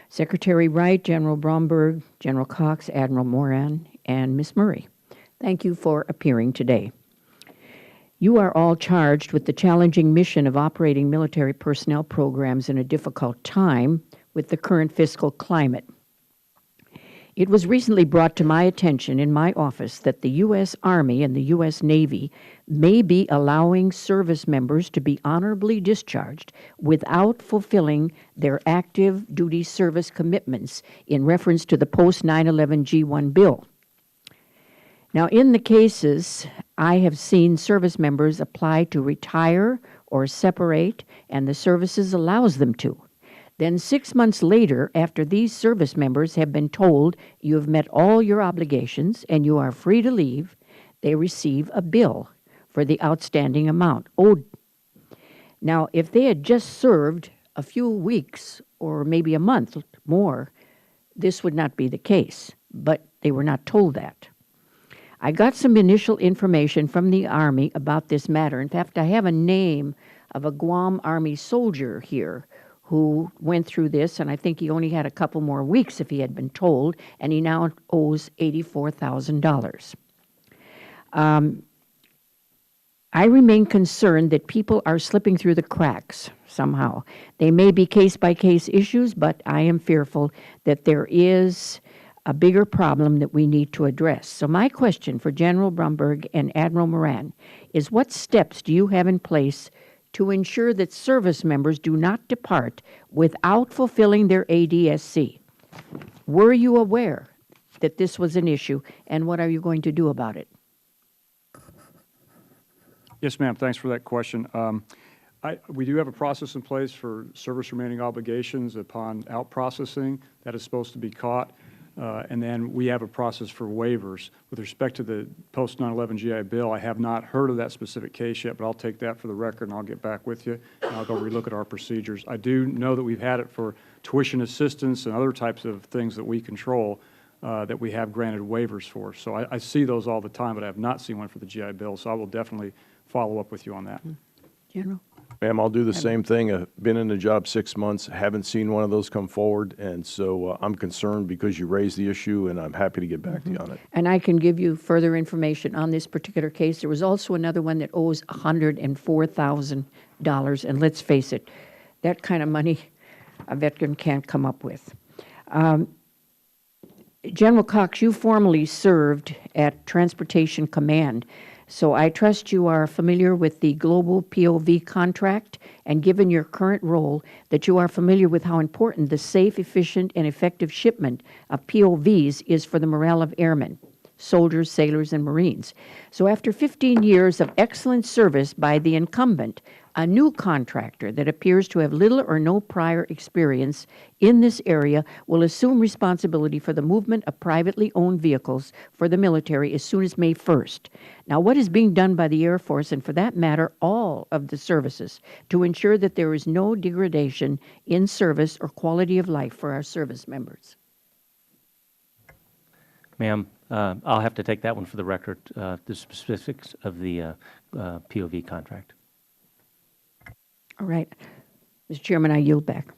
Secretary Wright, General Bromberg, General Cox, Admiral Moran, and Ms. Murray, thank you for appearing today. You are all charged with the challenging mission of operating military personnel programs in a difficult time with the current fiscal climate. It was recently brought to my attention in my office that the U.S. Army and the U.S. Navy may be allowing service members to be honorably discharged without fulfilling their active duty service commitments in reference to the post-9/11 G1 bill. Now, in the cases, I have seen service members apply to retire or separate, and the services allows them to. Then 6 months later, after these service members have been told you have met all your obligations and you are free to leave, they receive a bill for the outstanding amount owed. Now, if they had just served a few weeks or maybe a month more, this would not be the case, but they were not told that. I got some initial information from the Army about this matter. In fact, I have a name of a Guam Army soldier here who went through this, and I think he only had a couple more weeks if he had been told, and he now owes $84,000. I remain concerned that people are slipping through the cracks somehow. They may be case-by-case issues, but I am fearful that there is a bigger problem that we need to address. So my question for General Bromberg and Admiral Moran is, what steps do you have in place to ensure that service members do not depart without fulfilling their ADSC? Were you aware that this was an issue, and what are you going to do about it? Yes, ma'am. Thanks for that question. We do have a process in place for service remaining obligations upon out-processing. That is supposed to be caught. And then we have a process for waivers. With respect to the post-9/11 GI Bill, I have not heard of that specific case yet, but I'll take that for the record and I'll get back with you, and I'll go relook at our procedures. I do know that we've had it for tuition assistance and other types of things that we control that we have granted waivers for. So I see those all the time, but I have not seen one for the GI Bill, so I will definitely follow up with you on that. General? Ma'am, I'll do the same thing. I've been in the job 6 months, haven't seen one of those come forward, and so I'm concerned because you raised the issue, and I'm happy to get back to you on it. And I can give you further information on this particular case. There was also another one that owes $104,000, and let's face it, that kind of money a veteran can't come up with. General Cox, you formerly served at Transportation Command, so I trust you are familiar with the global POV contract, and given your current role, that you are familiar with how important the safe, efficient, and effective shipment of POVs is for the morale of airmen, soldiers, sailors, and Marines. So after 15 years of excellent service by the incumbent, a new contractor that appears to have little or no prior experience in this area will assume responsibility for the movement of privately owned vehicles for the military as soon as May 1st. Now, what is being done by the Air Force, and for that matter, all of the services, to ensure that there is no degradation in service or quality of life for our service members? Ma'am, I'll have to take that one for the record, the specifics of the POV contract. All right. Mr. Chairman, I yield back.